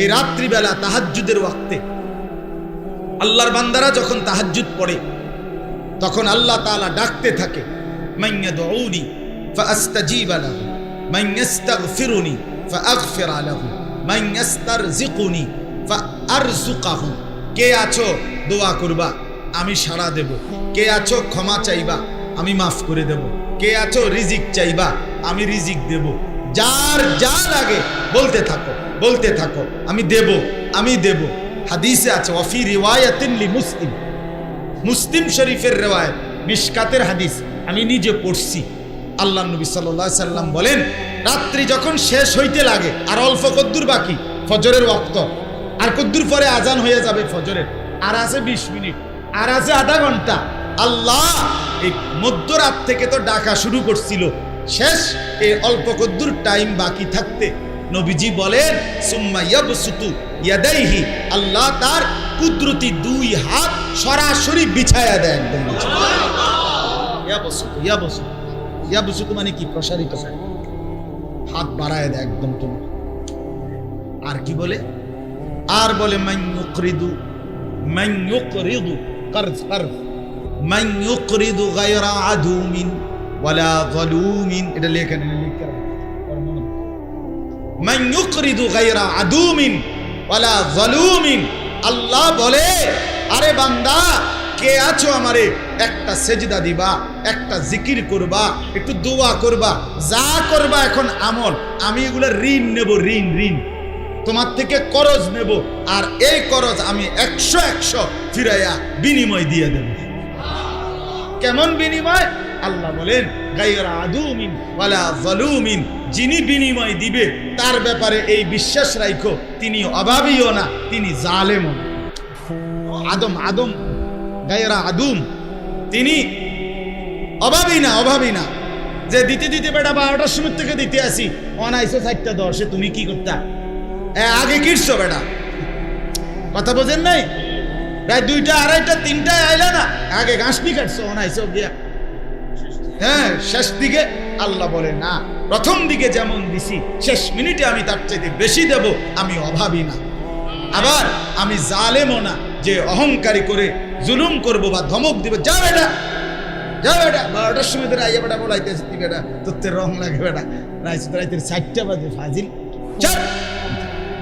এই রাত্রিবেলা তাহাজ্জুদের ওয়াক্তে আল্লাহর বান্দারা যখন তাহাজ্জুদ পড়ে তখন আল্লাহ তাআলা ডাকতে থাকে, মাইয়াদউনি ফাআস্তাজিবা লাহু, মাইয়াস্তাগফিরুনি ফাআগফির লাহু, মাইয়াস্তারজিকুনি ফাআরযুকাহু। কে আছো দোয়া করবা, আমি সাড়া দেব। কে আছো ক্ষমা চাইবা, আমি মাফ করে দেব। কে আছো রিজিক চাইবা, আমি রিজিক দেব। যার যা লাগে বলতে থাকো, বলতে থাকো, আমি দেব, আমি দেব। হাদিসে আছে, ওয়াফি রিওয়ায়াতিন লি মুসলিম, মুসলিম শরীফের রিওয়ায়াত, মিশকাতের হাদিস, আমি নিজে পড়ছি। আল্লাহ নবী সাল্লাল্লাহু আলাইহি সাল্লাম বলেন, রাত্রি যখন শেষ হইতে লাগে, আর অল্প কদ্দুর বাকি ফজরের ওয়াক্ত, আর কদ্দুর পরে আজান হয়ে যাবে ফজরের, আর আছে 20 মিনিট, আর আছে আধা ঘন্টা। আল্লাহ এই মধ্যরাত থেকে তো ডাকা শুরু করছিল, শেষ এই অল্প কদ্দুর টাইম বাকি থাকতে নবীজি বলেন, সুম্মা ইয়াবসুতু ইয়াদাইহি, আল্লাহ তার কুদরতি দুই হাত সরাসরি বিছায়া দেয় একদম। ইয়াবসুতু ইয়াবসুতু ইয়াবসুতু মানে কি? প্রসারিত করে, হাত বাড়ায় দেয় একদম তোমার। আর কি বলে? আর বলে মান ইউকরিদু কারজ কারজ, মান ইউকরিদু গায়রা আদুমিন ওয়ালা যালুমিন। এটা লেখেন, মান ইউকরিদু গায়রা আদুমিন ওয়ালা যালুমিন। আল্লাহ বলে, আরে বান্দা, কে আছো আমারে একটা সেজদা দিবা, একটা জিকির করবা, একটু দোয়া করবা, যা করবা এখন আমল, আমি এগুলা ঋণ নেব, ঋণ ঋণ তোমার থেকে করজ নেব, আর এই করজ আমি 100 ফিরাইয়া বিনিময় দিয়ে দেব। কেমন বিনিময়? আল্লাহ বলেন, গায়রা আদুমিন ওয়ালা যালুমিন। যিনি বিনিময় দিবে তার ব্যাপারে এই বিশ্বাস রাখো, তিনি অভাবীও না, তিনি জালেমও না। আদম আদম গায়রা আদুম, তিনি অভাবী না, অভাবী না। যে দিতে দিতে বেটা 12টার সময় থেকে দিতে আসি, অনাইছো 4টা 10, তুমি কি করতা? আগে কিরছো বেটা, কথা বোঝেন নাই? প্রায় 2টা 2:30টা 3টায় আইলা না, আগে ঘাসনি কাটছো, অনাইছো গিয়া হ্যাঁ শেষ দিকে। আল্লাহ বলে, না, প্রথম দিকে যেমন দিছি শেষ মিনিটে আমি তার চাইতে বেশি দেব, আমি অভাবী না। আবার আমি জালেমও না, যে অহংকারী করে জুলুম করব বা ধমক দিব, যা বেটা যা বেটা, 12টার সময় ধরে আইয়া বেটা বলাইতেছি, বেটা তোর রং লাগে বেটা, রাইছে রাইতে 4টা বাজে ফাজিল।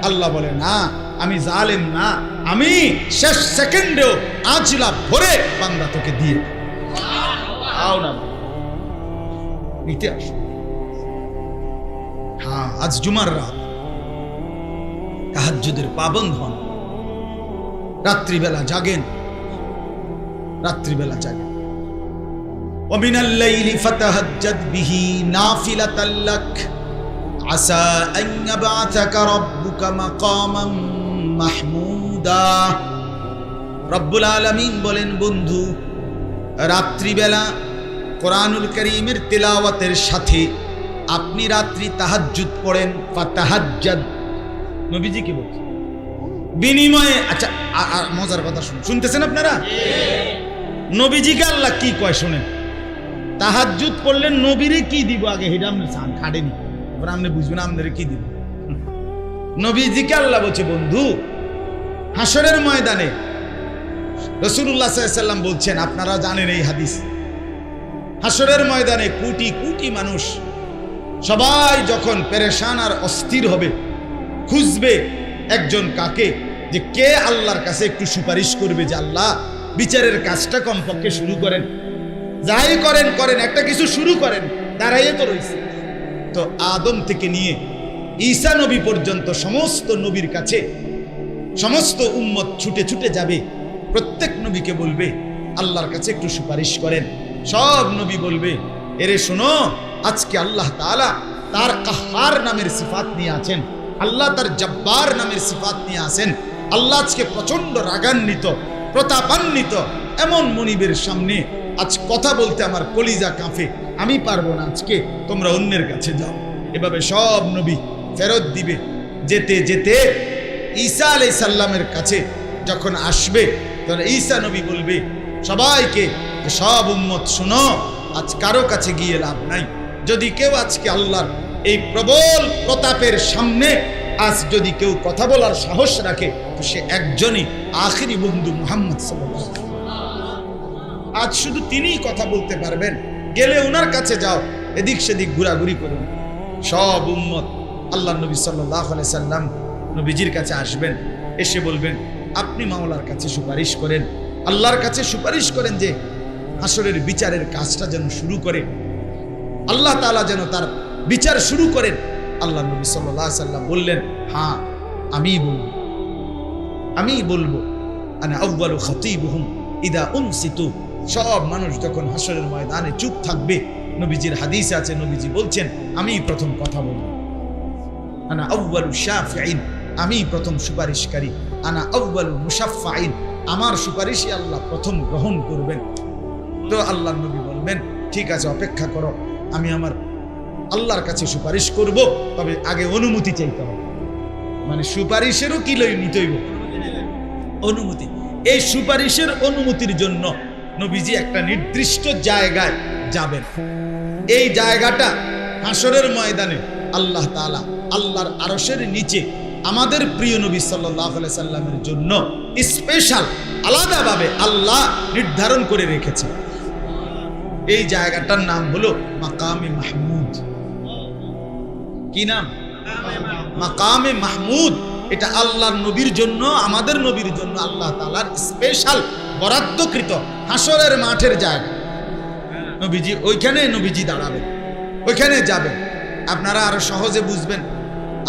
আল্লাহ বলে, না, আমি জালেম না, আমি শেষ সেকেন্ডেও আঁচলা ভরে বান্দা তোকে দিয়ে আও না নিতে আস। হ্যাঁ, আজ জুমার রাত, তাহাজ্জুদের পাবন্দ হন, রাত্রিবেলা জাগেন, রাত্রিবেলা জাগেন। ওয়া মিনাল লাইলি ফাতাহাজ্জাদ বিহি নাফিলাতাল লাক আসা আন ইয়াবআসাকা রাব্বুকা মাকামান মাহমুদা। রব্বুল আলামিন বলেন, বন্ধু, রাত্রিবেলা কোরআনুল কারীমের তিলাওয়াতের সাথে আপনি রাত্রি তাহাজ্জুদ পড়েন। ফাতাহাজ্জাদ, নবীজি কি বলছেন? বিনিময়ে। আচ্ছা, মজার কথা শুনতেছেন আপনারা? নবীজিকে আল্লাহ কি কয় শুনেন। তাহাজ্জুদ পড়লেন, নবীরে কি দিব আগে হেডা আপনি চান খাড়েনি, এবার আপনি বুঝবেন আপনারে কি দিব। নবীজিকে আল্লাহ বলছে, বন্ধু, হাসরের ময়দানে রাসূলুল্লাহ সাল্লাল্লাহু আলাইহি ওয়াসাল্লাম বলছেন, আপনারা জানেন এই হাদিস, হাসরের ময়দানে কোটি কোটি মানুষ সবাই যখন পেরেশান আর অস্থির হবে, খুঁজবে একজন কাকে, যে কে আল্লাহর কাছে একটু সুপারিশ করবে, যে আল্লাহ বিচারের কাজটা কমপক্ষে শুরু করেন, যাই করেন করেন, একটা কিছু শুরু করেন, দাঁড়াইয়ে তো রয়েছে। তো আদম থেকে নিয়ে ঈসা নবী পর্যন্ত সমস্ত নবীর কাছে সমস্ত উম্মত ছুটে ছুটে যাবে, প্রত্যেক নবীকে বলবে আল্লাহর কাছে একটু সুপারিশ করেন। সব নবী বলবে, এরে শোনো, আজকে আল্লাহ তাআলা তার কাহ্হার নামের সিফাত নিয়ে আছেন, আল্লাহ তার জব্বার নামের সিফাত নিয়ে আছেন। আল্লাহ আজকে প্রচন্ড রাগান্বিত, প্রতাপান্বিত। এমন মনিবের সামনে আজ কথা বলতে আমার কলিজা কাঁপে, আমি পারবো না, আজকে তোমরা অন্যের কাছে যাও। এভাবে সব নবী ফেরত দিবে। যেতে যেতে ঈসা আলাইহিস সালামের কাছে যখন আসবে, তখন ঈসা নবী বলবে সবাইকে, সব উম্মত শোনো, আজ কারো কাছে গিয়ে লাভ নাই। যদি কেউ আজকে আল্লাহর এই প্রবল প্রতাপের সামনে আজ যদি কেউ কথা বলার সাহস রাখে তো সে একজনই, আখিরি বন্ধু মুহাম্মদ সাল্লাল্লাহু আলাইহি ওয়াসাল্লাম। আজ শুধু তিনিই কথা বলতে পারবেন। গেলে ওনার কাছে যাও, এদিক সেদিক ঘোরাঘুরি করুন। সব উম্মত আল্লাহ নবী সাল্লাল্লাহু আলাইহি সাল্লাম নবীজির কাছে আসবেন, এসে বলবেন আপনি মাওলার কাছে সুপারিশ করেন, আল্লাহর কাছে সুপারিশ করেন যে হাসরের বিচারের কাজটা যেন শুরু করে, আল্লাহ তাআলা যেন তার বিচার শুরু করেন। আল্লাহ নবী সাল্লাল্লাহু আলাইহি সাল্লাম বললেন, হ্যাঁ আমি বলবো আনা আউয়ালু খাতীবুহুম ইদা উনসিতু। সব মানুষ যখন হাসরের ময়দানে চুপ থাকবে, নবীজির হাদিসে আছে, নবীজি বলছেন আমি প্রথম কথা বলবো। আনা আউয়ালু শাফিঈন, আমি প্রথম সুপারিশকারী। আনা আউয়ালু মুশাফফাঈন, আমার সুপারিশই আল্লাহ প্রথম গ্রহণ করবেন। তো আল্লাহ নবী বলবেন ঠিক আছে, অপেক্ষা করো, আমি আমার আল্লাহর কাছে সুপারিশ করব, তবে আগে অনুমতি চাইতে হবে। মানে সুপারিশেরও কি নিতে হইব? অনুমতি। এই সুপারিশের অনুমতির জন্য নবীজি একটা নির্দিষ্ট জায়গায় যাবেন। এই জায়গাটা হাসরের ময়দানে আল্লাহ তাআলা আল্লাহর আরশের নিচে আমাদের প্রিয় নবী সাল্লাল্লাহু আলাইহি সাল্লামের জন্য স্পেশাল আলাদাভাবে আল্লাহ নির্ধারণ করে রেখেছে। এই জায়গাটার নাম হলো মাকামে মাহমুদ। কি নাম? মাকামে মাহমুদ। এটা আল্লাহর নবীর জন্য, আমাদের নবীর জন্য আল্লাহ তাআলার স্পেশাল বরাদ্দকৃত হাসরের মাঠের জায়গা। নবীজি ওইখানে নবীজি দাঁড়াবেন, ওইখানে যাবেন। আপনারা আরো সহজে বুঝবেন,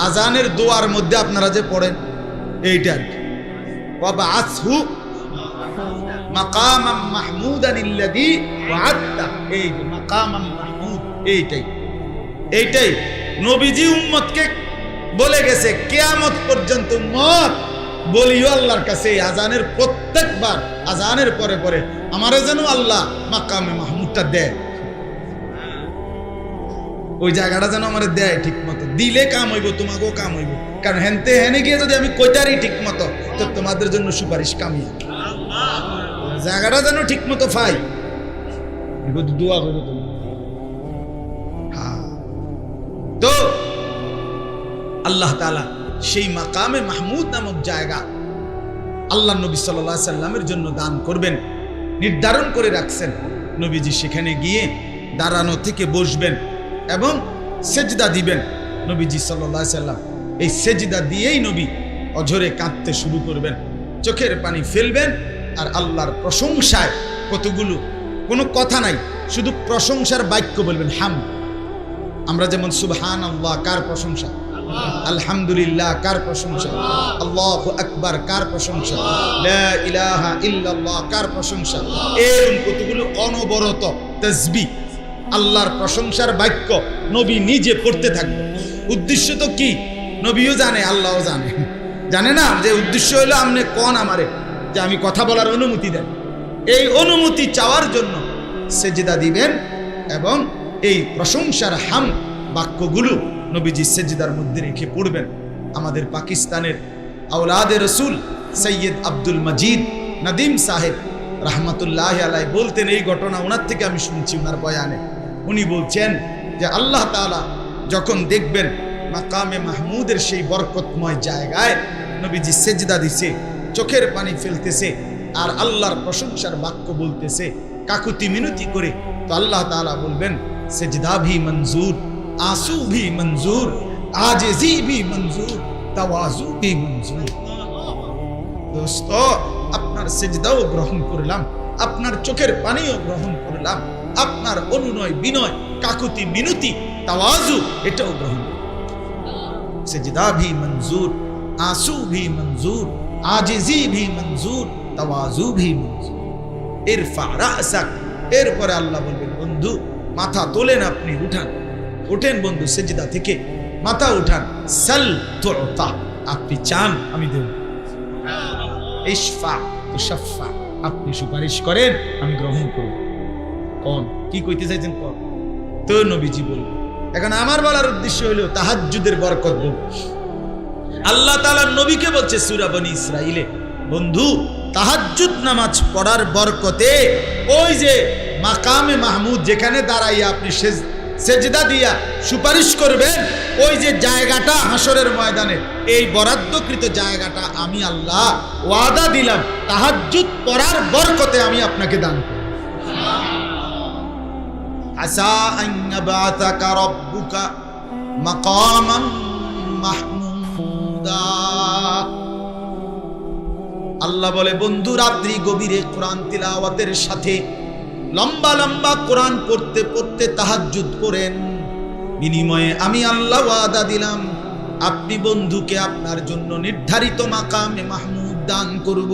আজানের দোয়ার মধ্যে আপনারা যে পড়েন এইটা আর কি, ওয়াবাআসহু মাকামাম মাহমুদান আল্লাযী ওয়া'আদতা। এই যে মাকামাম মাহমুদ, এইটাই নবীজি উম্মতকে বলে গেছে কিয়ামত পর্যন্ত উম্মত বলিও আল্লাহর কাছে আজানের প্রত্যেকবার আজানের পরে পরে আমারে যেন আল্লাহ মাকামে মাহমুদটা দেয়, ওই জায়গাটা যেন আমারে দেয় ঠিক মতো। দিলে কাম হইব, তোমাকেও কাম হইব। কারণ হেনে গিয়ে যদি আমি কইতারি ঠিক মতো, তো তোমাদের জন্য সুপারিশ কামিয়া। জায়গাটা যেন ঠিক মতো পাই, দোয়া করো তুমি। তো আল্লাহ তাআলা সেই মাকামে মাহমুদ নামক জায়গা আল্লাহ নবী সাল্লাল্লাহু আলাইহি সাল্লামের জন্য দান করবেন, নির্ধারণ করে রাখছেন। নবীজি সেখানে গিয়ে দাঁড়ানো থেকে বসবেন এবং সেজদা দিবেন। নবীজি সাল্লাল্লাহু আলাইহি সাল্লাম এই সেজদা দিয়েই নবী অঝরে কাঁদতে শুরু করবেন, চোখের পানি ফেলবেন আর আল্লাহর প্রশংসায় কতগুলো, কোনো কথা নাই, শুধু প্রশংসার বাক্য বলবেন। আমরা যেমন সুবহানাল্লাহ কার প্রশংসা, আলহামদুলিল্লাহ কার প্রশংসা, আল্লাহু আকবার কার প্রশংসা, লা ইলাহা ইল্লাল্লাহ কার প্রশংসা, এরকম কতগুলো অনবরত তাসবিহ আল্লাহর প্রশংসার বাক্য নবী নিজে পড়তে থাকবে। উদ্দেশ্য তো কি? নবীও জানে, আল্লাহও জানে না যে উদ্দেশ্য হলো আমনে কোন আমারে যে আমি কথা বলার অনুমতি দেন। এই অনুমতি চাওয়ার জন্য সেজদা দিবেন এবং এই প্রশংসার বাক্যগুলো নবীজি সেজদার মধ্যে রেখে পড়বেন। আমাদের পাকিস্তানের আওলাদে রসুল সৈয়দ আব্দুল মজিদ নদীম সাহেব রহমতুল্লাহ আলাইহি বলতেন, এই ঘটনা ওনার থেকে আমি শুনছি ওনার বয়ানে। উনি বলছেন যে আল্লাহ তাআলা যখন দেখবেন মাকামে মাহমুদের সেই বরকতময় জায়গায় নবীজি সেজদা দিছে, চোখের পানি ফেলতেছে আর আল্লাহর প্রশংসার বাক্য বলতেছে কাকুতি মিনতি করে, তো আল্লাহ তাআলা বলবেন সেজদা ভি মঞ্জুর, आंसू भी मंजूर, आजिज़ी भी मंजूर, तवाज़ु भी मंजूर। दोस्तों, আপনার সেজদাও গ্রহণ করলাম, আপনার চোখের পানিও গ্রহণ করলাম, আপনার অনুনয় বিনয় কাকুতি মিনতি তাওয়াজু এটাও গ্রহণ। সেজদা भी मंजूर, आंसू भी मंजूर, आजिज़ी भी मंजूर, तवाज़ु भी मंजूर। इरफा रासाक। এরপরে আল্লাহ বলবেন বন্ধু মাথা তোলেন, আপনি উঠেন বন্ধু সেজদা থেকে, মাথা উঠান। সাল তুতা, আপনি চান আমি দেব। ইশফা তুশাফা, আপনি সুপারিশ করেন আমি গ্রহণ করব। কোন কি কইতে চাইছেন কোন? তো নবীজি বলল। এখন আমার বলার উদ্দেশ্য হলো তাহাজ্জুদের বরকত বল। আল্লাহ তাআলা নবীকে বলছে সূরা বনী ইসরাঈলে, বন্ধু তাহাজ্জুদ নামাজ পড়ার বরকতে ওই যে মাকামে মাহমুদ যেখানে দাঁড়াইয়া আপনি সেজদা দিয়া সুপারিশ করবেন, ওই যে জায়গাটা হাসরের ময়দানে, এই বরাদ্দকৃত জায়গাটা আমি আল্লাহ ওয়াদা দিলাম তাহাজ্জুদ পড়ার বরকতে আমি আপনাকে দান করব। আসা আন ইয়াবআসাকা রাব্বুকা মাকামান মাহমুদা। আল্লাহ বলে, বন্ধু রাত্রি গভীরে কোরআন তিলাওয়াতের সাথে লম্বা লম্বা কোরআন পড়তে পড়তে তাহাজ্জুদ করেন, বিনিময়ে আমি আল্লাহ ওয়াদা দিলাম আপনি বন্ধুকে আপনার জন্য নির্ধারিত মাকামে মাহমুদ দান করব।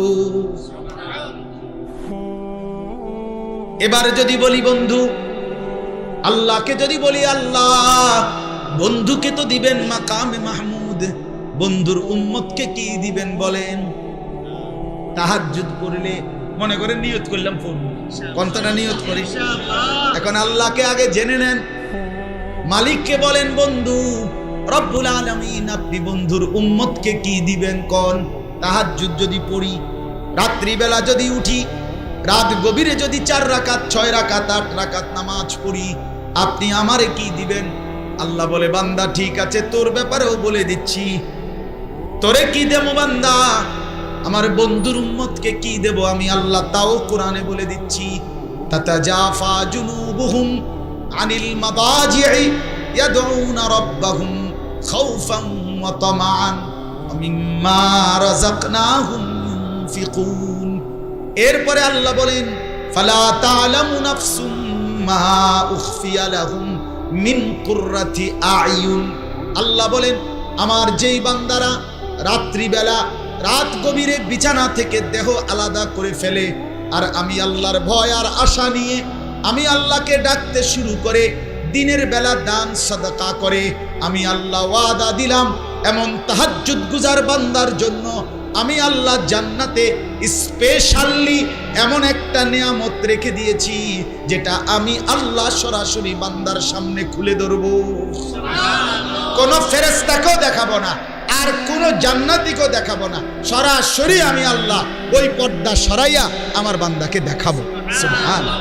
এবার যদি বলি বন্ধু, আল্লাহকে যদি বলি আল্লাহ বন্ধুকে তো দিবেন মাকামে মাহমুদ, বন্ধুর উম্মতকে কি দিবেন বলেন? তাহাজ্জুদ করলে মনে করে নিয়ত করলাম পড়ব, কোনটা নিয়ত করি? এখন আল্লাহকে আগে জেনে নেন, মালিককে বলেন বন্ধু রব্বুল আলামিন আপনি বন্ধুর উম্মতকে কি দিবেন কোন? তাহাজ্জুদ যদি পড়ি, রাত্রি বেলা যদি উঠি, রাত গভীরে যদি 4 রাকাত 6 রাকাত 8 রাকাত নামাজ পড়ি, আপনি আমারে কি দিবেন? আল্লাহ বলে, বান্দা ঠিক আছে, তোর ব্যাপারেও বলে দিচ্ছি, তোরে কি দেব বান্দা, আমার বন্ধুর উম্মতকে কি দেব আমি আল্লাহ তাও কোরআনে বলে দিচ্ছি। তাতাজাফা জুনুবুহুম আনিল মাদাজি'i ইয়াদউনা রাব্বাহুম খাউফান ওয়া তামাআন ওয়া মিম্মা রাযাকনাহুম ইউনফিকুন। এরপরে আল্লাহ বলেন, ফালা তা'লামু নাফসুম মা উখফিয়া লাহুম মিন কুররাতি আ'য়ুন। আল্লাহ বলেন, আমার যেই বান্দারা রাত্রিবেলা রাত গভীরে বিছানা থেকে দেহ আলাদা করে ফেলে, আর আমি আল্লাহর ভয় আর আশা নিয়ে আমি আল্লাহকে ডাকতে শুরু করে দিনের বেলা দান সাদাকা করে, আমি আল্লাহ ওয়াদা দিলাম এমন তাহাজ্জুদ গুজার বান্দার জন্য আমি আল্লাহ জান্নাতে স্পেশালি এমন একটা নিয়ামত রেখে দিয়েছি, যেটা আমি আল্লাহ সরাসরি বান্দার সামনে খুলে ধরব। কোন ফেরেশতাকেও দেখাবো না, আর কোন জান্নাতীকেও দেখাবো না, সরাসরি আমি আল্লাহ ওই পর্দা সরাইয়া আমার বান্দাকে দেখাবো। সুবহানাল্লাহ।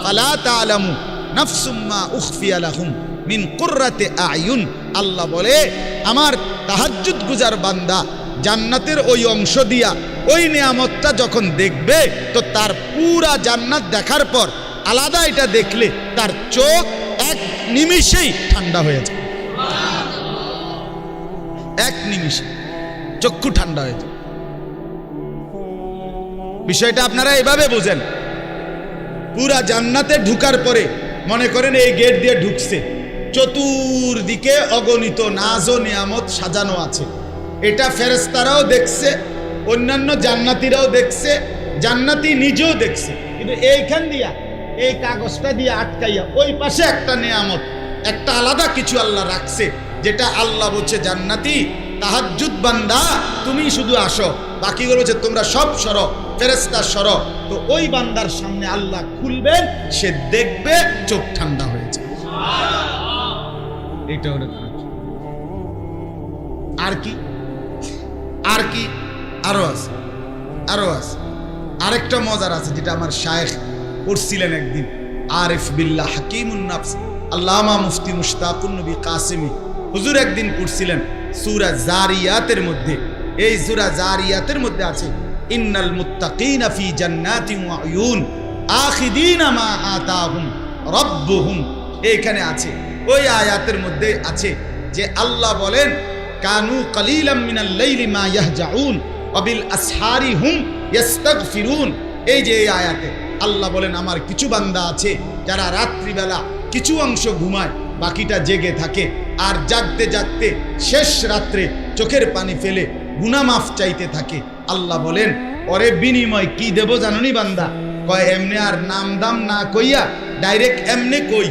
ফালা তা'লামু নাফসুম মা উখফিয়া লাহুম মিন কুররাতি আ'য়ুন। আল্লাহ বলে, আমার তাহাজ্জুদ গুজার বান্দা জান্নাতের ওই অংশ দিয়া ওই নিয়ামতটা যখন দেখবে, তো তার পুরা জান্নাত দেখার পর আলাদা এটা দেখলে তার চোখ এক নিমিষেই ঠান্ডা হয়ে যায়, এক নিমিষে চক্ষু ঠান্ডা হয়ে যায়। বিষয়টা আপনারা এভাবে বুঝেন, পুরা জান্নাতে ঢুকার পরে মনে করেন এই গেট দিয়ে ঢুকছে, চতুর্দিকে অগণিত নাজ ও নিয়ামত সাজানো আছে, এটা ফেরেশতারাও দেখছে, অন্যান্য জান্নাতীরাও দেখছে, জান্নাতি নিজেও দেখছে, কিন্তু এইখান দিয়া এই কাগজটা দিয়ে আটকাইয়া ওই পাশে একটা নিয়ামত, একটা আলাদা কিছু আল্লাহ রাখছে, যেটা আল্লাহ বলছে জান্নাতি তাহাজ্জুদ বান্দা তুমি শুধু আসো, বাকিগুলো হচ্ছে তোমরা সব সরো, ফেরেশতা সরো। তো ওই বান্দার সামনে আল্লাহ খুলবেন, সে দেখবে, চোখ ঠান্ডা হয়ে যায়। এটা হলো আর কি, আর কি, আরো আছে, আরো আছে। আরেকটা মজার আছে, যেটা আমার শায়েখ পড়ছিলেন একদিন, আরিফ বিল্লাহ হাকিমুন নাফস আল্লামা মুফতি মুশতাকুন নবী কাসেমি হুজুর একদিন পড়ছিলেন সূরা জারিয়াতের মধ্যে। এই সূরা জারিয়াতের মধ্যে আছে, ইন্নাল মুত্তাকিনা ফি জান্নাতিন ওয়া উয়ুন আখিদিনা মা আতাহুম রাব্বুহুম। এইখানে আছে, ওই আয়াতের মধ্যে আছে যে আল্লাহ বলেন, কানু কালিলাম মিনাল লাইলি মা ইয়াহজাউন ওয়া বিল আসহারি হুম ইস্তাগফিরুন। এই যে এই আয়াতে আল্লাহ বলেন, আমার কিছু বান্দা আছে যারা রাত্রিবেলা কিছু অংশ ঘুমায়, বাকিটা জেগে থাকে, আর জাগতে জাগতে শেষ রাত্রে চোখের পানি ফেলে গুনাহ মাফ চাইতে থাকে। আল্লাহ বলেন, ওরে বিনিময় কি দেব জানোনি বান্দা? কয় এমনি আর নাম দাম না কইয়া ডাইরেক্ট এমনি কই,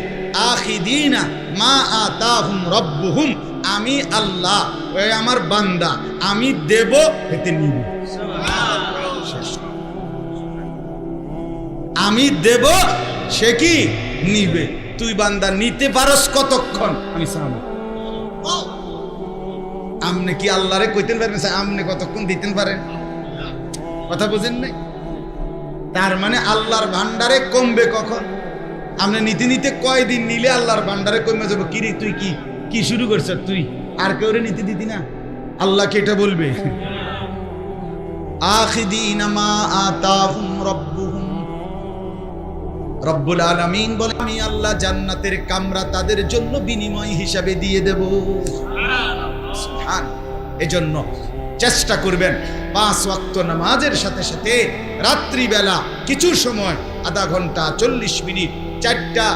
আখিদিনা মা আতাহুম রব্বুহুম, আমি আল্লাহ ওই আমার বান্দা আমি দেব, এতে নিব, আমি দেব, সে কি নিবে। তুই বান্দা নিতে পারস কতক্ষণ? আমি চাবো। আমনে কি আল্লাহরে কইতেন পারেন আমনে কতক্ষণ দিতেন পারেন? কথা বুঝেন নাই? তার মানে আল্লাহর ভান্ডারে কমবে কখন? আমরা নিতে নিতে কয়দিন নিলে আল্লাহর ভান্ডারে কমে যাবো। কিরে তুই কি শুরু করছ, তুই আর কেউ নীতি দিতি না? আল্লাহকে এটা বলবে আখিদিনা মা আতাহুম রাব্বুহুম। রব্বুল আলামিন বলে আমি আল্লাহ জান্নাতের কামরা তাদের জন্য বিনিময় হিসাবে দিয়ে দেব। সুবহান। এজন্য চেষ্টা করবেন 5 ওয়াক্ত নামাজের সাথে সাথে রাত্রিবেলা কিছু সময়, আধা ঘন্টা 40 মিনিট, 4টা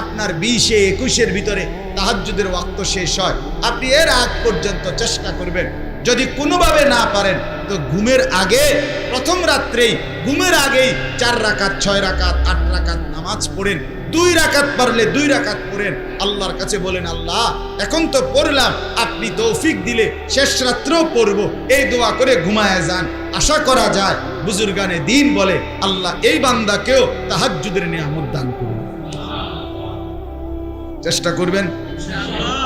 আপনার 20-21 ভিতরে তাহাজ্জুদের ওয়াক্ত শেষ হয়, আপনি এর আগ পর্যন্ত চেষ্টা করবেন। যদি কোনোভাবে না পারেন তো ঘুমের আগে, প্রথম রাত্রেই ঘুমের আগেই 4 রাকাত, 6 রাকাত, 8 রাকাত নামাজ পড়েন। 2 রাকাত পারলে 2 রাকাত পড়েন। আল্লাহর কাছে বলেন, আল্লাহ এখন তো পড়লাম, আপনি তৌফিক দিলে শেষ রাত্রেও পড়বো। এই দোয়া করে ঘুমায় যান। আশা করা যায় বুজুর্গানে দ্বীন বলে আল্লাহ এই বান্দাকেও তাহাজ্জুদের নিয়ামত দান করুন। চেষ্টা করবেন।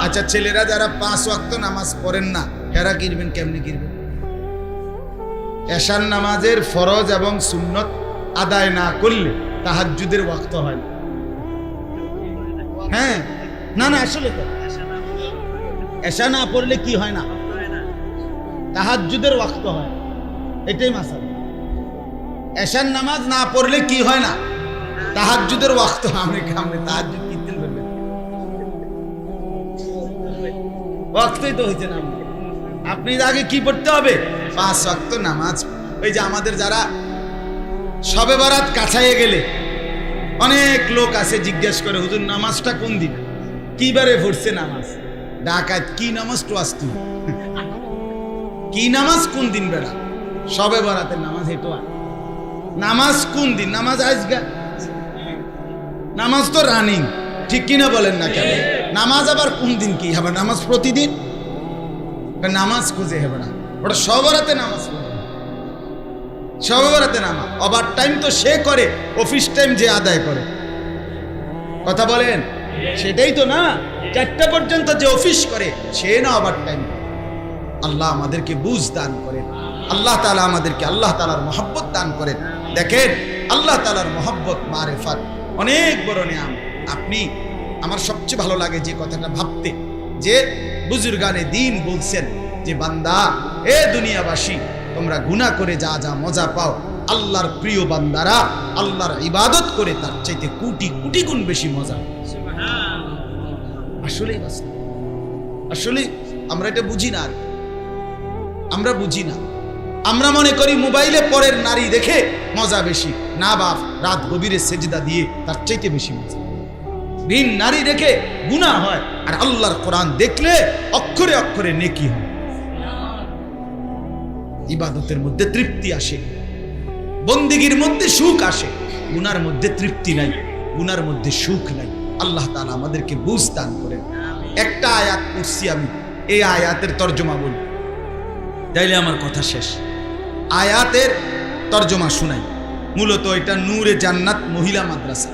আচ্ছা, ছেলেরা যারা 5 ওয়াক্ত নামাজ পড়েন না, এরা কিরবেন? কেমনি কিরবেন? এশার নামাজের ফরজ এবং সুন্নত আদায় না করলে তাহাজ্জুদের ওয়াক্ত হয় না। হ্যাঁ, না আসলে তো এশা না পড়লে কি হয় না? তাহাজ্জুদের ওয়াক্ত হয়। এটাই মাসালা। এশার নামাজ না পড়লে কি হয় না? তাহাজ্জুদের ওয়াক্ত। আমি তাহাজ্জুদ কিনতে পারবেন, ওয়াক্তই তো হইছে না। আপনি আগে কি পড়তে হবে? 5 ওয়াক্ত নামাজ। ওই যে আমাদের যারা শবে বরাত কাছাইয়ে গেলে অনেক লোক আছে জিজ্ঞেস করে, হুজুর নামাজটা কোন দিন, কি বারে পড়ছে নামাজ? ডাকাত কি নামাজ তো আসতো, কি নামাজ কোন দিন বেড়া? শবে বরাতের নামাজ। হেঁটো নামাজ কোন দিন? নামাজ আজগা, নামাজ তো রানিং, ঠিক কিনা বলেন না কেন? নামাজ আবার কোন দিন? কি হবে নামাজ? প্রতিদিন নামাজ খুঁজে হবে না, ওটা সবরাতে নামাজ পড়ে, সবরাতে নামাজ। ওভার টাইম তো সে করে, অফিস টাইম যে আদায় করে। কথা বলেন, সেটাই তো না? 4টা পর্যন্ত যে অফিস করে সে না ওভার টাইম। আল্লাহ আমাদেরকে বুঝ দান করেন। আল্লাহ তাআলা আমাদেরকে আল্লাহ তাআলার মহব্বত দান করেন। দেখেন, আল্লাহ তাআলার মহব্বত, মারিফাত অনেক বড় নিয়ামত। আপনি, আমার সবচেয়ে ভালো লাগে যে কথাটা ভাবতে, যে বুজুর্গানে দ্বীন বলছেন যে বান্দা, এ দুনিয়াবাসী, তোমরা গুনাহ করে যা যা মজা পাও, আল্লাহর প্রিয় বান্দারা আল্লাহর ইবাদত করে তার চাইতে কোটি কোটি গুণ বেশি মজা। আসলে আমরা এটা বুঝি না, আমরা বুঝি না। আমরা মনে করি মোবাইলে পরের নারী দেখে মজা বেশি। না বাপ, রাত গভীরে সেজদা দিয়ে তার চাইতে বেশি মজা। ভিন নারী দেখে গুনাহ হয়, আর আল্লাহর কোরআন দেখলে অক্ষরে অক্ষরে নেকি হয়। ইবাদতের মধ্যে তৃপ্তি আসে, বন্দেগীর মধ্যে সুখ আসে। গুনার মধ্যে তৃপ্তি নাই, গুনার মধ্যে সুখ নাই। আল্লাহ তাআলা আমাদেরকে বুঝ দান করেন। একটা আয়াত পড়ছি আমি, এই আয়াতের তর্জমা বলি, তাইলে আমার কথা শেষ। আয়াতের তর্জমা শুনাই। মূলত এটা নূরে জান্নাত মহিলা মাদ্রাসা।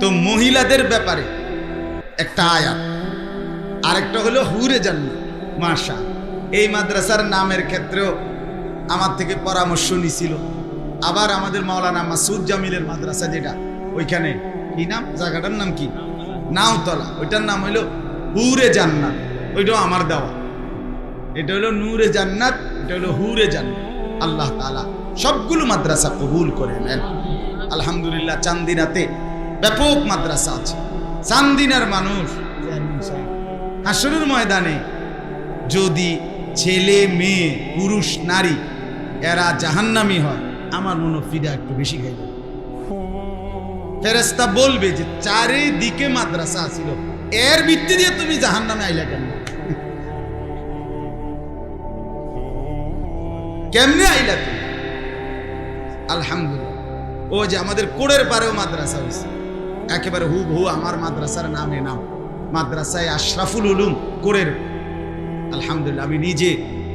তো মহিলাদের ব্যাপারে একটা আয়াত, আরেকটা হলো হুরে জান্নাত। মাশা, এই মাদ্রাসার নামের ক্ষেত্রেও আমার থেকে পরামর্শ নিছিল। আবার আমাদের মাওলানা মাসুদ জামিলের মাদ্রাসা, যেটা ওইখানে কি নাম, জায়গাটার নাম কি, নাওতলা, ওইটার নাম হইলো হুরে জান্নাত। ওইটাও আমার দেওয়া। এটা হলো নূরে জান্নাত, এটা হলো হুরে জান্নাত। আল্লাহ তাআলা সবগুলো মাদ্রাসা কবুল করে নেন। আলহামদুলিল্লাহ, চান্দিনাতে ব্যাপক মাদ্রাসা আছে। চান্দিনার মানুষ হাসরের ময়দানে যদি ছেলে মেয়ে পুরুষ নারী এরা জাহান্নামী হয়, আমার মনে ফিদা একটু বেশি খাইবে। ফেরেশতা বলবে যে চারিদিকে মাদ্রাসা ছিল, এর ভিত্তি দিয়ে তুমি জাহান্নামে আইলা কেন? কেমনে আইলা তুমি? আলহামদুলিল্লাহ, ও যে আমাদের কোড়ের পারেও মাদ্রাসা হয়েছে, একেবারে হুবহু আমার মাদ্রাসার নামে নাম, মাদ্রাসায় আশরাফুল উলুম কোড়ের। আলহামদুলিল্লাহ, আমি নিজে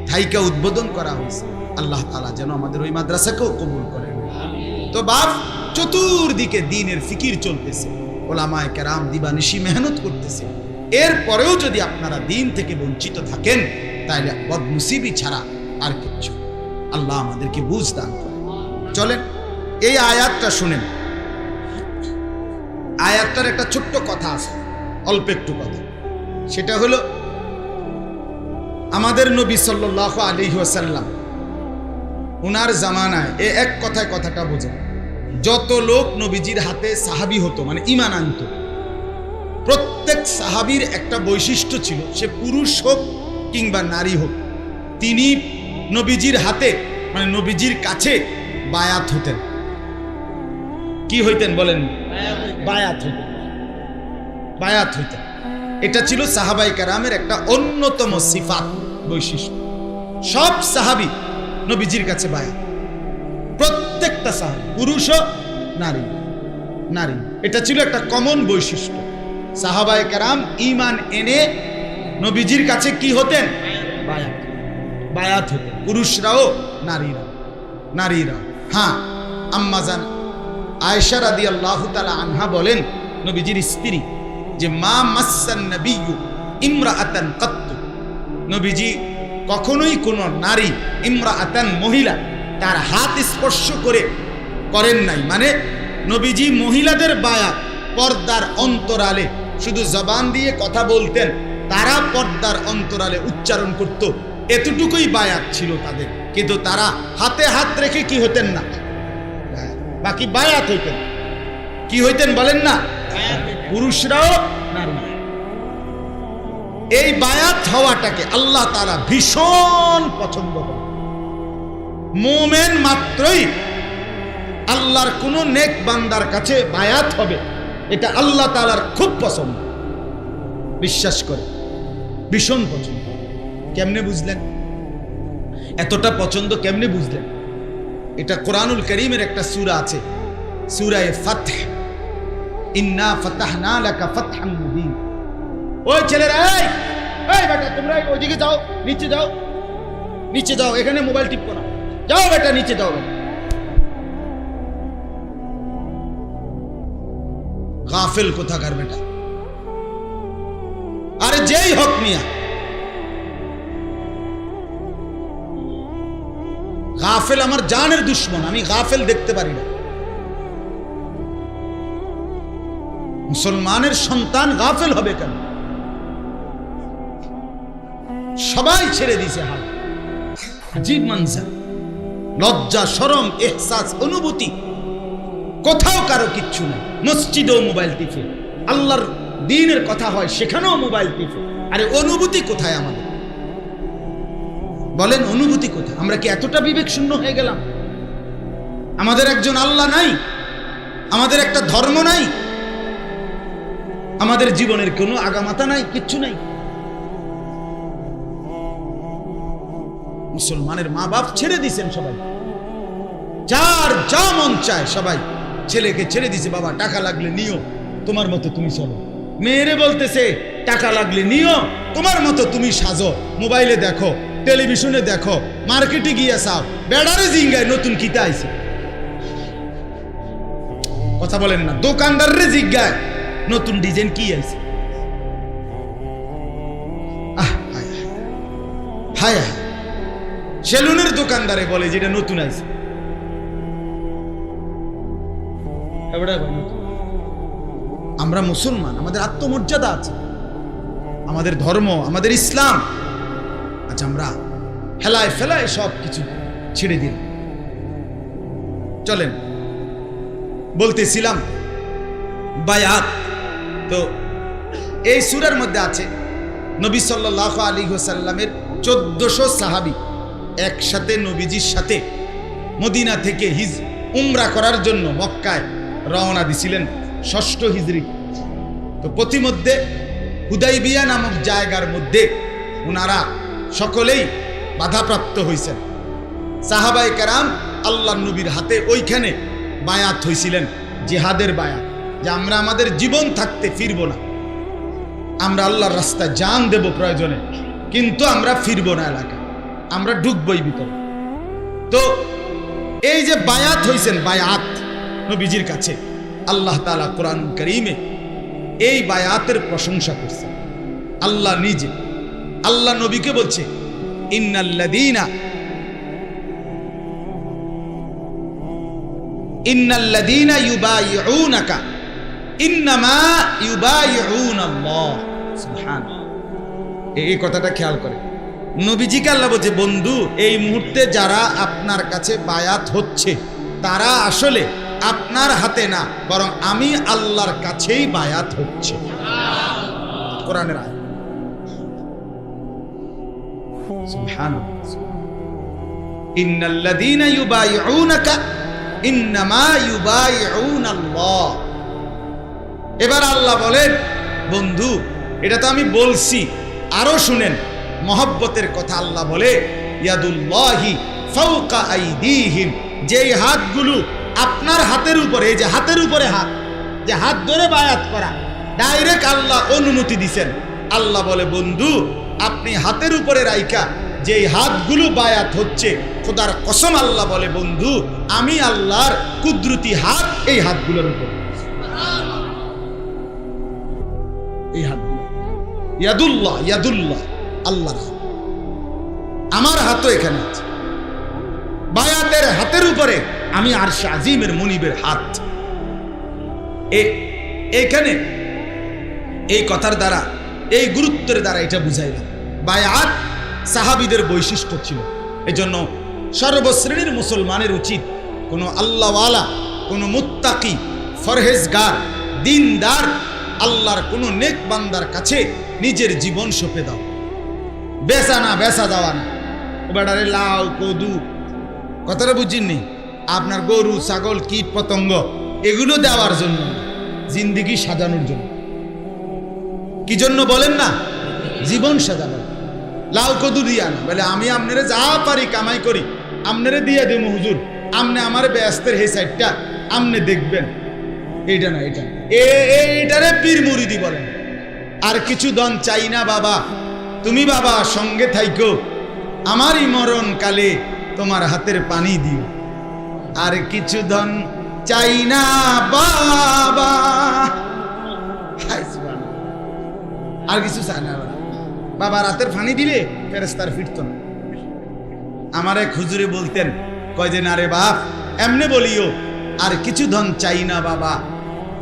থাইকা উদ্বোধন করা হয়েছে। আল্লাহ তাআলা যেন আমাদের ওই মাদ্রাসাকেও কবুল করেন। তো বাপ, চতুর্দিকে দ্বীনের ফিকির চলতেছে, ওলামায়ে কেরাম দিবানিশি মেহনত করতেছে। এরপরেও যদি আপনারা দ্বীন থেকে বঞ্চিত থাকেন, তাহলে বদনসিবি ছাড়া আর কিচ্ছু। আল্লাহ আমাদেরকে বুঝ দান করেন। চলেন এই আয়াতটা শুনেন। আয়াতটার একটা ছোট্ট কথা আছে, অল্প একটু কথা। সেটা হলো আমাদের নবী সাল্লাল্লাহু আলাইহি ওয়াসাল্লাম উনার জামানায় এক কথায় কথাটা বোঝে, যত লোক নবীজির হাতে সাহাবী হতো, মানে ঈমান আনত, প্রত্যেক সাহাবীর একটা বৈশিষ্ট্য ছিল, সে পুরুষ হোক কিংবা নারী হোক, তিনি নবীজির হাতে মানে নবীজির কাছে বায়াত হতেন। কি হইতেন বলেন? বায়াত হইতেন, বায়াত হইতেন। এটা ছিল সাহাবায়ে কেরামের একটা অন্যতম সিফাত, বৈশিষ্ট্য। সব সাহাবী নবীজির কাছে বায়াত, প্রত্যেকটা সাহাবী, পুরুষ ও নারী, নারী, এটা ছিল একটা কমন বৈশিষ্ট্য। সাহাবায়ে কেরাম ঈমান এনে নবীজির কাছে কি হতেন? বায়াত, বায়াত হতেন, পুরুষরাও নারীরাও। হ্যাঁ, আম্মাজান আয়েশা রাদিয়াল্লাহু তাআলা আনহা বলেন, নবীজির স্ত্রী, যে মা মাসসান নবিয়্যু ইমরাআতান কাত্তু, নবীজি কখনোই কোন নারী, ইমরাআতান মহিলা, তার হাত স্পর্শ করেন নাই। মানে নবীজি মহিলাদের বায়াত পর্দার অন্তরালে, শুধু জবান দিয়ে কথা বলতেন, তারা পর্দার অন্তরালে উচ্চারণ করত, এতটুকুই বায়াত ছিল তাদের। কিন্তু তারা হাতে হাত রেখে কি হতেন না, বাকি বায়াত হইতেন। কি হইতেন বলেন না? পুরুষরাও নারী। এই বায়াত হওয়াটাকে আল্লাহ তাআলা ভীষণ পছন্দ করেন। মুমিন মাত্রই আল্লাহর কোন নেক বান্দার কাছে বায়াত হবে, এটা আল্লাহ তাআলার খুব পছন্দ, বিশ্বাস করে, ভীষণ পছন্দ। কেমনে বুঝলেন? এতটা পছন্দ কেমনে বুঝলেন? এটা কোরআনুল কারীমের একটা সূরা আছে, সূরা ফাতহ, ইন্না ফাতাহনা লাকা ফাতহান মুবিন। ওই ছেলেরা, এই বেটা, তোমরা ওইদিকে যাও, নিচে যাও, নিচে যাও, এখানে মোবাইল টিপো না, যাও বেটা, নিচে যাও। গাফেল কোথাকার বেটা। আরে যেই হক মিয়া, গাফেল আমার জানের দুশ্মন, আমি গাফেল দেখতে পারি না। মুসলমানের সন্তান গাফেল হবে কেন? সবাই ছেড়ে দিছে হাত। আজীব মঞ্জর, লজ্জা, শরম, ইহসাস, অনুভূতি কোথাও কারো কিচ্ছু নাই। মসজিদেও মোবাইল টিপে, আল্লাহর দ্বীনের কথা হয় সেখানেও মোবাইল টিপে। আরে অনুভূতি কোথায় আমাদের? বলেন, অনুভূতি কোথায়? আমরা কি এতটা বিবেক শূন্য হয়ে গেলাম? আমাদের একজন আল্লাহ নাই, আমাদের একটা ধর্ম নাই, আমাদের জীবনের কোনো আগামাতা নাই, কিচ্ছু নাই। মুসলমানের মা বাপ ছেড়ে দিছেন সবাই, যার যা মন চায় সবাই ছেলেকে ছেড়ে দিছে। বাবা টাকা লাগলে নিও, তোমার মতো তুমি চলো। মেয়েরে বলতেছে টাকা লাগলে নিও, তোমার মতো তুমি সাজো, মোবাইলে দেখো, টেলিভিশনে দেখো, মার্কেটে গিয়ে চাও, বেড়ারে জিঙ্গায় নতুন কিতা আইছে। কথা বলেন না? দোকানদারে জিজ্ঞায় নতুন ডিজাইন কি আইছে। হায় হায়, সেলুনের দোকানদারে বলে যেটা নতুন আইছে। আমরা মুসলমান, আমাদের আত্মমর্যাদা আছে, আমাদের ধর্ম, আমাদের ইসলাম। আচ্ছা, আমরা হেলায় ফেলায় সব কিছু ছেড়ে দিন। চলেন, বলতেছিলাম বায়াত। তো এই সূরার মধ্যে আছে নবী সাল্লাল্লাহু আলাইহি ওয়াসাল্লামের 1400 সাহাবী একসাথে নবীজির সাথে মদিনা থেকে উমরা করার জন্য মক্কায় রওনা দিছিলেন 6ষ্ঠ হিজরি। তো পথিমধ্যে হুদাইবিয়া নামক জায়গার মধ্যে ওনারা সকলেই বাধাপ্রাপ্ত হয়েছেন। সাহাবায়ে কেরাম আল্লাহর নবীর হাতে ওইখানে বায়াত হয়েছিলেন, জিহাদের বায়াত, যে আমরা আমাদের জীবন থাকতে ফিরব না, আমরা আল্লাহর রাস্তায় জান দেব প্রয়োজনে, কিন্তু আমরা ফিরব না এলাকা, আমরা ঢুকবই ভিতরে। তো এই যে বায়াত হয়েছেন, বায়াত নবীজির কাছে, আল্লাহ তাআলা কোরআন কারীমে এই বায়াতের প্রশংসা করছেন। আল্লাহ নিজে, আল্লাহ নবীকে বলছে, ইন্নাল্লাযীনা ইউবাইউনাকা ইন্নামা ইউবাইউনাল্লাহ। সুবহানাল্লাহ। এই কথাটা খেয়াল করে নবীজিকে আল্লাহ বলছে, বন্ধু এই মুহূর্তে যারা আপনার কাছে বায়াত হচ্ছে তারা আসলে আপনার হাতে না, বরং আমি আল্লাহর কাছেই বায়াত হচ্ছে। কোরআনের আয়াত। সুবহানাল্লাহ। ইন্নাল্লাযীনা ইউবাইউনাকা ইন্নামা ইউবাইউনাল্লাহ। এবার আল্লাহ বলেন, বন্ধু এটা তো আমি বলছি, আরো শুনেন মহব্বতের কথা। আল্লাহ বলে, ইয়াদুল্লাহি ফাওকা আইদিহিম, যেই হাতগুলো আপনার হাতের উপরে, এই যে হাতের উপরে হাত, যে হাত ধরে বায়াত করা, ডাইরেক্ট আল্লাহ অনুমতি দিছেন। আল্লাহ বলে, বন্ধু আপনি হাতের উপরে রাইখা যেই হাতগুলো বায়াত হচ্ছে, খোদার কসম আল্লাহ বলে, বন্ধু আমি আল্লাহর কুদরতি হাত এই হাতগুলোর উপর। এই হাতগুলো ইয়াদুল্লাহ, ইয়াদুল্লাহ আল্লাহর হাত, আমার হাতও এখানে আছে। বায়াতের হাতের উপরে আমি আরশে আজিমের মুনিবের হাত। এখানে এই কথার দ্বারা, এই গুরুত্বের দ্বারা এটা বুঝাইলাম বায়াত সাহাবীদের বৈশিষ্ট্য ছিল। এজন্য সর্বশ্রেণীর মুসলমানের উচিত কোনো আল্লাহওয়ালা, কোনো মুত্তাকি, ফরহেজগার, দিনদার, আল্লাহর কোনো নেক বান্দার কাছে নিজের জীবন সঁপে দাও। বেচা না, বেচা দেওয়া না। এবারে লাউ কদু কথাটা বুঝিনি, আপনার গরু ছাগল কীট পতঙ্গ এগুলো দেওয়ার জন্য, জিন্দিগি সাজানোর জন্য। কি জন্য বলেন না? জীবন সাজানো। লাউ কদু দিয়া না, বলে আমি আপনারে যা পারি কামাই করি আপনারে দিয়ে দেব হুজুর, আপনি আমার ব্যস্তের হে সাইডটা আপনি দেখবেন। এইটা না, এটা এইটারে পীর মুরিদি বলেন। আর কিছু দন চাই না বাবা, তুমি বাবা সঙ্গে থাইকো, আমারই মরণ কালে তোমার হাতের পানি দিও। আর কিছু ধন চাই না বাবা, আর কিছু চাই না বাবা, রাতের পানি দিলে ফেরেশতার ফিরত না। আমার এক হুজুরে বলতেন, কয় যে না রে বাপ এমনে বলিও, আর কিছু ধন চাই না বাবা,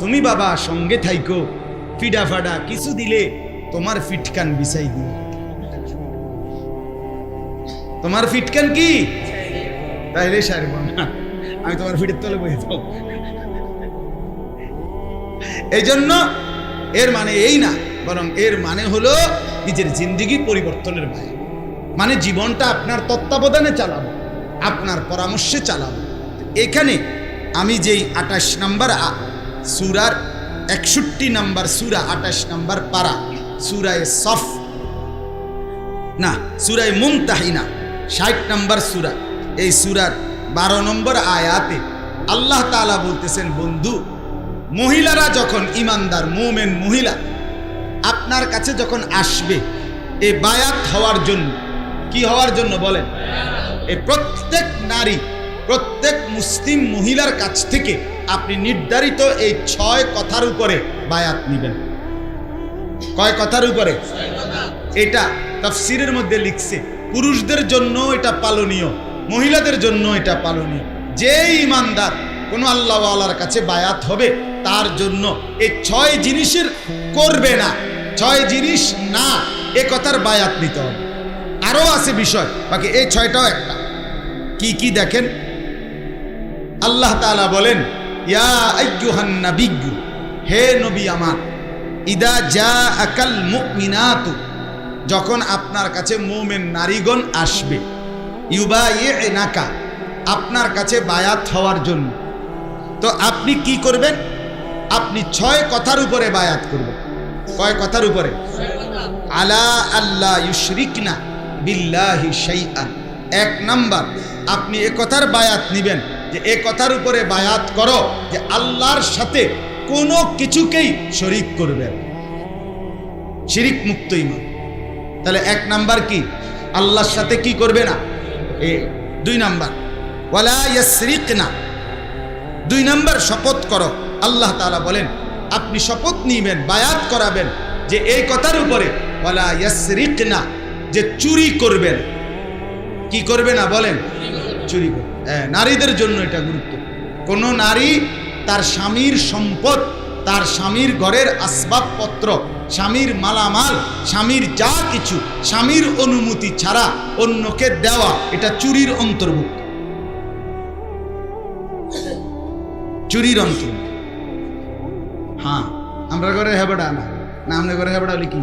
তুমি বাবা সঙ্গে থাইকো, ফিডা ফাডা কিছু দিলে তোমার ফিটকান বিছাই দিও। তোমার ফিটকান কি তাইলে সারব না, আমি তোমার ফিটের তলে বসে থাকব। এই জন্য এর মানে এই না, বরং এর মানে হলো নিজের জিন্দিগি পরিবর্তনের ভাই। মানে জীবনটা আপনার তত্ত্বাবধানে চালাবো, আপনার পরামর্শে চালাবো। এখানে আমি যেই 28 নম্বর সূরার 61 নম্বর সূরা, 28 নম্বর পারা, সূরায়ে সফ না, সূরায়ে মুমতাহিনা 60 নম্বর সূরা, এই সূরার 12 নম্বর আয়াতে আল্লাহ তাআলা বলতেছেন, বন্ধু মহিলারা যখন ইমানদার মুমিন মহিলা আপনার কাছে যখন আসবে এই বায়াত হওয়ার জন্য, কি হওয়ার জন্য বলেন? এই প্রত্যেক নারী, প্রত্যেক মুসলিম মহিলার কাছ থেকে আপনি নির্ধারিত এই 6 কথার উপরে বায়াত নেবেন। কয় কথার উপরে? এটা তাফসীরের মধ্যে লিখছে, পুরুষদের জন্য এটা পালনীয়, মহিলাদের জন্য এটা পালনীয়। যে ইমানদার কোন আল্লাহওয়ালার কাছে বায়াত হবে তার জন্য এই 6 জিনিসের করবে না, 6 জিনিস না, এ কথার বায়াত নিতে হবে। আরো আছে বিষয়, বাকি এই 6টাও একটা। কি কি দেখেন, আল্লাহ তাআলা বলেন, ইয়া আইয়ুহান নাবিয়্যু, হে নবী আমার, ইদা জাআকাল মুমিনাতু, যখন আপনার কাছে মুমিন নারীগণ আসবে, ইউবাইনাকা, আপনার কাছে বায়াত হওয়ার জন্য, তো আপনি কি করবেন? আপনি 6 কথার উপরে বায়াত করবেন। কয় কথার উপরে? আলা আল্লাহ ইউশরিকনা বিল্লাহি শাইআন। 1 নাম্বার, আপনি এ কথার বায়াত নেবেন যে এ কথার উপরে বায়াত করো যে আল্লাহর সাথে কোনো কিছুকেই শরীক করবে, শিরিক মুক্ত ঈমান। তাহলে 1 নাম্বার কি? আল্লাহর সাথে কি করবে না। 2 নাম্বার, ওয়ালা ইয়াসরিকনা, 2 নাম্বার শপথ করো। আল্লাহ তাআলা বলেন আপনি শপথ নিবেন, বায়াত করাবেন যে এই কথার উপরে, ওয়ালা ইয়াসরিকনা, যে চুরি করবেন। কি করবে না বলেন? চুরি করবে। নারীদের জন্য এটা গুরুত্ব। কোন নারী তার স্বামীর সম্পদ তার স্বামীর ঘরের আসবাবপত্র, স্বামীর মালামাল, স্বামীর যা কিছু স্বামীর অনুমতি ছাড়া অন্যকে দেওয়া, এটা চুরির অন্তর্ভুক্ত। চুরির অন্তর্ভুক্ত। হ্যাঁ, আমরা ঘরে হেবড়া না, না আপনার ঘরে হেবড়া হলে কি?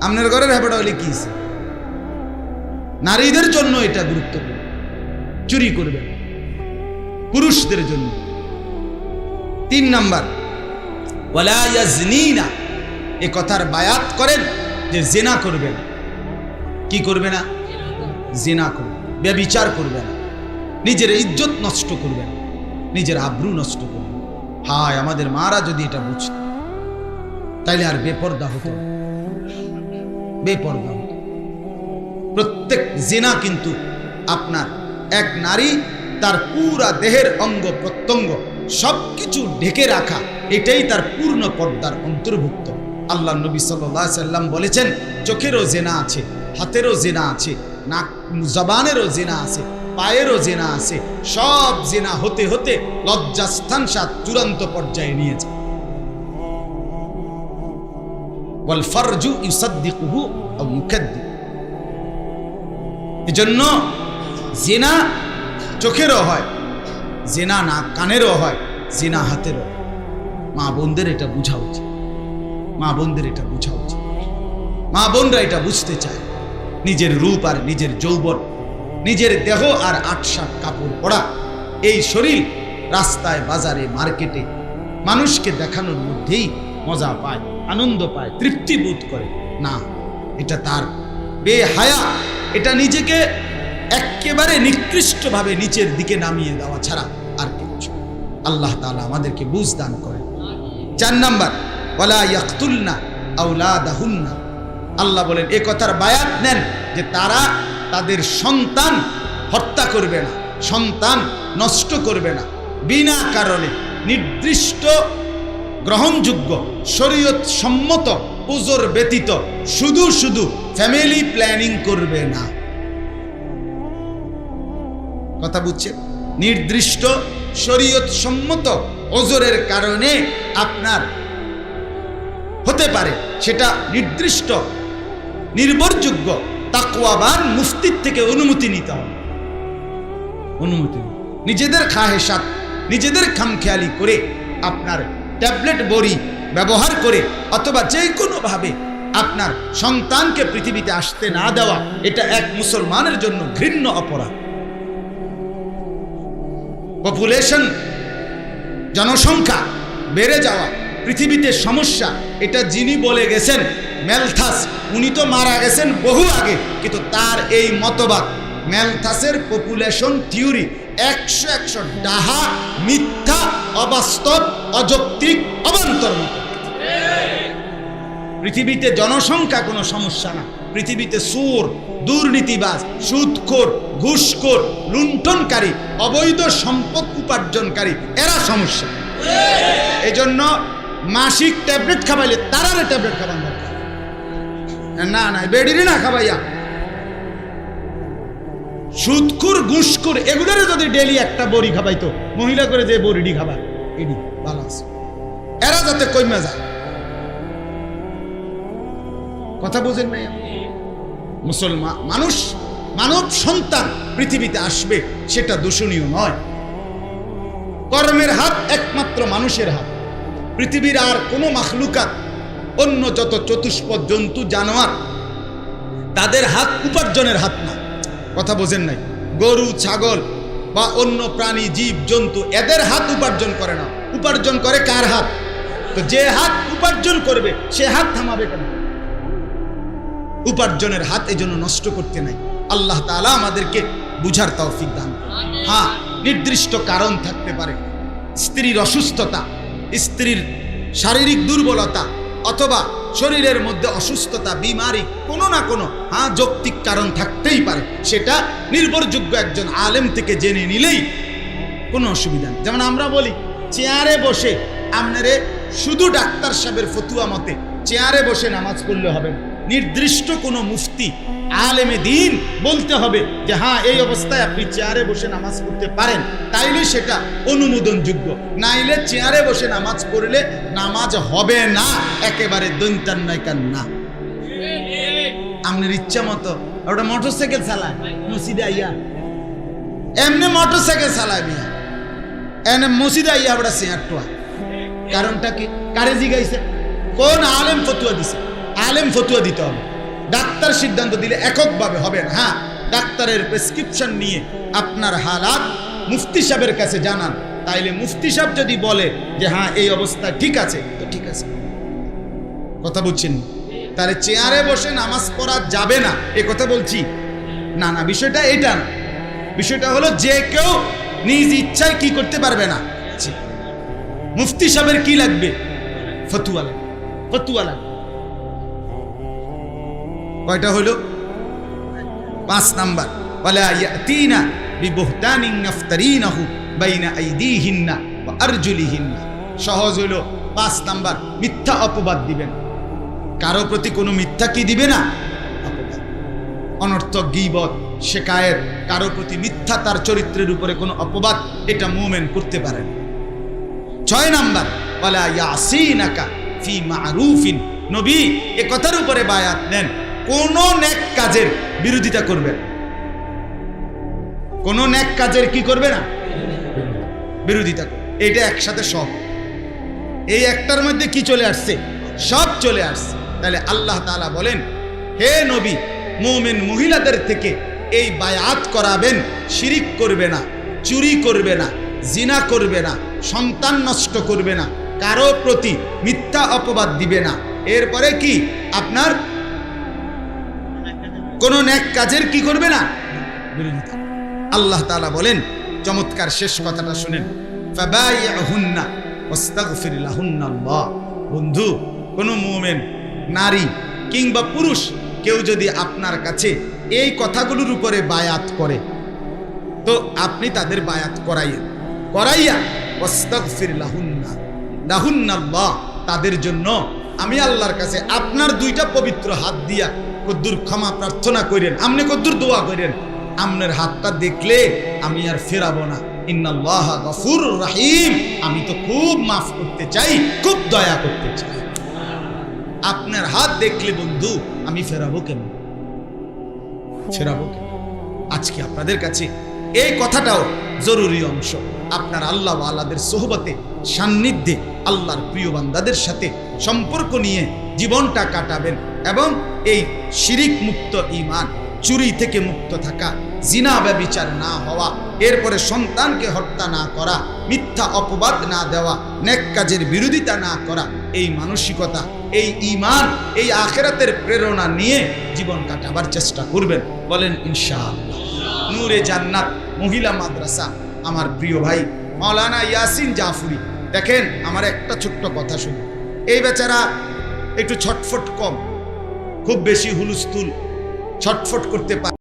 আপনার ঘরের হেবড়া হলে কি? নারীদের জন্য এটা গুরুত্বপূর্ণ, চুরি করবেন পুরুষদের জন্য। 3 নাম্বার, ওয়ালা ইয়াজনিনা, এ কথার বায়াত করেন যে জিনা করবে না। কি করবে না? জিনা করবে, ব্যভিচার করবে না, নিজের ইজ্জত নষ্ট করবে না, নিজের আব্রু নষ্ট করবে। হায়, আমাদের মারা যদি এটা বুঝত তাইলে আর বেপর্দা হতো, বেপর্দা হতো। প্রত্যেক জিনা কিন্তু আপনার এক নারী তার পুরা দেহের অঙ্গ প্রত্যঙ্গ সবকিছু ঢেকে রাখা, এটাই তার পূর্ণ পর্দার অন্তর্ভুক্ত। আল্লাহ নবী সাল্লাল্লাহু আলাইহি সাল্লাম বলেছেন, চোখেরও জিনা আছে, হাতেরও জিনা আছে, নাক জবানেরও জিনা আছে, পায়েরও জিনা আছে। সব জিনা হতে হতে লজ্জাস্থান সাত চূড়ান্ত পর্যায়ে নিয়ে যায়। ওয়াল ফারজু ইউসাদ্দিকুহু আও ইউকাদ্দিব। এজন্য জিনা চোখেরও হয়, জিনা না কানেরও হয়, জিনা হাতেরও। মা বোনদের এটা বোঝা উচিত, মা বোনদের এটা বোঝা উচিত। মা বোনরা এটা বুঝতে চায়। নিজের রূপ আর নিজের যৌবন, নিজের দেহ আর ৮-৭ কাপড় পরা এই শরীর রাস্তায় বাজারে মার্কেটে মানুষকে দেখানোর মধ্যেই মজা পায়, আনন্দ পায়, তৃপ্তি বোধ করে না। এটা তার বেহায়া, এটা নিজেকে একেবারে নিকৃষ্টভাবে নিচের দিকে নামিয়ে দেওয়া ছাড়া আর কিছু। আল্লাহ তাআলা আমাদেরকে বুঝ দান করেন। 4 নাম্বার, ওয়ালা ইয়াকতুলনা আওলাদাহুন্না। আল্লাহ বলেন, এ কথার বায়াত নেন যে তারা তাদের সন্তান হত্যা করবে না, সন্তান নষ্ট করবে না, বিনা কারণে নির্দিষ্ট গ্রহণযোগ্য শরীয়ত সম্মত উজর ব্যতীত শুধু শুধু ফ্যামিলি প্ল্যানিং করবে না। কথা বুঝছেন? নির্দিষ্ট শরীয়ত সম্মত ওজরের কারণে আপনার হতে পারে, সেটা নির্দিষ্ট নির্ভরযোগ্য তাকওয়াবান মুফতির থেকে অনুমতি নিতে হবে। অনুমতি নিজেদের খাহেসাত, নিজেদের খামখেয়ালি করে আপনার ট্যাবলেট বড়ি ব্যবহার করে অথবা যে কোনোভাবে আপনার সন্তানকে পৃথিবীতে আসতে না দেওয়া, এটা এক মুসলমানের জন্য ঘৃণ্য অপরাধ। পপুলেশন, জনসংখ্যা বেড়ে যাওয়া পৃথিবীতে সমস্যা, এটা যিনি বলে গেছেন ম্যালথাস, উনি তো মারা গেছেন বহু আগে, কিন্তু তার এই মতবাদ ম্যালথাসের পপুলেশন থিওরি 100 ডাহা, মিথ্যা, অবাস্তব, অযৌক্তিক, অবান্তর মত। পৃথিবীতে জনসংখ্যা কোনো সমস্যা না, পৃথিবীতে সুর, দুর্নীতিবাজ, সুদখোর, ঘুষখোর, লুণ্ঠনকারী, অবৈধ সম্পদ উপার্জনকারী, এরা সমস্যা। এজন্য মাসিক ট্যাবলেট খাবাইলে তারারে ট্যাবলেট খাবার দরকার না, না বেডিরে না খাবাইয়া। সুদখোর, ঘুষখোর এগুলোরে যদি ডেইলি একটা বড়ি খাবাইতো, মহিলা করে যে বড়িডি খাবার, এডি ভালো আছে, এরা যাতে কইমা যায়। কথা বুঝেন নাই? মুসলমান মানুষ, মানব সন্তান পৃথিবীতে আসবে, সেটা দূষণীয় নয়। কর্মের হাত একমাত্র মানুষের হাত। পৃথিবীর আর কোনো মাখলুকাত, অন্য যত চতুষ্পদ জন্তু জানোয়ার, তাদের হাত উপার্জনের হাত না। কথা বোঝেন নাই? গরু, ছাগল বা অন্য প্রাণী, জীব জন্তু, এদের হাত উপার্জন করে না। উপার্জন করে কার হাত? তো যে হাত উপার্জন করবে সে হাত থামাবে কেন? উপার্জনের হাত এজন্য নষ্ট করতে নাই। আল্লাহ তাআলা আমাদেরকে বুঝার তৌফিক দান করুন। হ্যাঁ, নির্দিষ্ট কারণ থাকতে পারে, স্ত্রীর অসুস্থতা, স্ত্রীর শারীরিক দুর্বলতা অথবা শরীরের মধ্যে অসুস্থতা, বিমারি, কোনো না কোনো যৌক্তিক কারণ থাকতেই পারে। সেটা নির্ভরযোগ্য একজন আলেম থেকে জেনে নিলেই কোনো অসুবিধা নেই। যেমন আমরা বলি, চেয়ারে বসে আপনারে শুধু ডাক্তার সাহেবের ফতুয়া মতে চেয়ারে বসে নামাজ পড়লে হবে না। নির্দিষ্ট কোনো মুফতি আলেমে দিন বলতে হবে যে হ্যাঁ এই অবস্থায় আপনি চেয়ারে বসে নামাজ পড়তে পারেন, তাইলে সেটা অনুমোদনযোগ্য। নাইলে চেয়ারে বসে নামাজ পড়লে নামাজ হবে না, একেবারে দৈন্তান্নাইকার না। আপনার ইচ্ছা মতো ওটা মোটরসাইকেল চালায় মসজিদে আইয়া, এমনি মোটরসাইকেল চালায় মিয়া, এনে মসজিদে আইয়া আমরা চেয়ার টোয়া। কারণটা কি? কারে জিগাইছে? কোন আলেম ফতুয়া দিছে? আলেম ফতুয়া দিতে হবে, ডাক্তার সিদ্ধান্ত দিলে এককভাবে হবে না। হ্যাঁ, ডাক্তারের প্রেসক্রিপশন নিয়ে আপনার হালাত মুফতি সাহেবের কাছে জানান, তাইলে মুফতি সাহেব যদি বলে যে হ্যাঁ এই অবস্থা ঠিক আছে, তো ঠিক আছে। কথা বুঝছেন? তাহলে চেয়ারে বসে নামাজ পড়া যাবে না এ কথা বলছি না। না, বিষয়টা এটা না। বিষয়টা হলো যে কেউ নিজ ইচ্ছায় কি করতে পারবে না। মুফতি সাহেবের কি লাগবে? ফতুয়া লাগবে। ফতুয়া লাগবে। কয়টা হলো? 5 নাম্বার, ওয়ালা ইয়াতিনা বিবুহতানিন ইফতারিনাহু বাইনা আইদিহিন্না ওয়া আরজুলিহিন্না। সহজ হলো 5 নাম্বার, মিথ্যা অপবাদ দিবেন। কারো প্রতি কোনো মিথ্যা কি দিবে না? অপবাদ, অনর্থক গীবত, শিকায়েত, কারো প্রতি মিথ্যা, তার চরিত্রের উপরে কোনো অপবাদ, এটা মুমিন করতে পারে না। 6 নাম্বার, ওয়ালা ইয়াসিনাকা ফি মারুফিন। নবী এ কথার উপরে বায়াত নেন, কোন নেক কাজের বিরোধিতা করবে না। কোন নেক কাজের কি করবে না? বিরোধিতা করবে। এটা একসাথে সব, এই একটার মধ্যে কি চলে আসছে? সব চলে আসছে। তাহলে আল্লাহ তাআলা বলেন, হে নবী, মুমিন মহিলাদের থেকে এই বায়াত করাবেন, শিরিক করবে না, চুরি করবে না, জিনা করবে না, সন্তান নষ্ট করবে না, কারো প্রতি মিথ্যা অপবাদ দিবে না। এরপরে কি? আপনার কোন নেক কাজের কি করবে না? বিরোধিতা। আল্লাহ তাআলা বলেন, চমৎকার শেষ কথাটা শুনেন, ফাবাইহুন্না ওয়াস্তাগফির লাহুন্নাল্লাহ। বন্ধু, কোন মুমিন নারী কিংবা পুরুষ কেউ যদি আপনার কাছে এই কথাগুলোর উপরে বায়াত করে, তো আপনি তাদের বায়াত করাইয়া ওয়াস্তাগফির লাহুন্নাল্লাহ, তাদের জন্য আমি আল্লাহর কাছে আপনার 2টা পবিত্র হাত দিয়া কদ্দুর ক্ষমা প্রার্থনা করেন, আপনি কদ্দুর দোয়া করেন, আপনার হাতটা দেখলে আমি আর ফেরাবো না। ইন্নাল্লাহা গফুরুর রহিম, আমি তো খুব মাফ করতে চাই, খুব দয়া করতে চাই। আপনার হাত দেখলে বন্ধু আমি ফেরাবো কেন? ফেরাবো কেন? আজকে আপনাদের কাছে এই কথাটাও জরুরি অংশ। আপনার আল্লাহ ওয়ালাদের সোহবতে, সান্নিধ্যে, আল্লাহর প্রিয় বান্দাদের সাথে সম্পর্ক নিয়ে জীবনটা কাটাবেন এবং এই শিরিক মুক্ত ঈমান, চুরি থেকে মুক্ত থাকা, জিনা ব্যভিচার না হওয়া, এরপরে সন্তানকে হত্যা না করা, মিথ্যা অপবাদ না দেওয়া, নেক কাজের বিরোধিতা না করা, এই মানসিকতা, এই ঈমান, এই আখিরাতের প্রেরণা নিয়ে জীবন কাটাবার চেষ্টা করবেন। বলেন ইনশাআল্লাহ। নূরে জান্নাত মহিলা মাদ্রাসা, আমার প্রিয় ভাই মাওলানা ইয়াসিন জাফরি, দেখেন আমার একটা ছোট্ট কথা শুনুন। এই বেচারা একটু ছটফট কম, খুব বেশি হুলস্থুল ছটফট করতে পারে।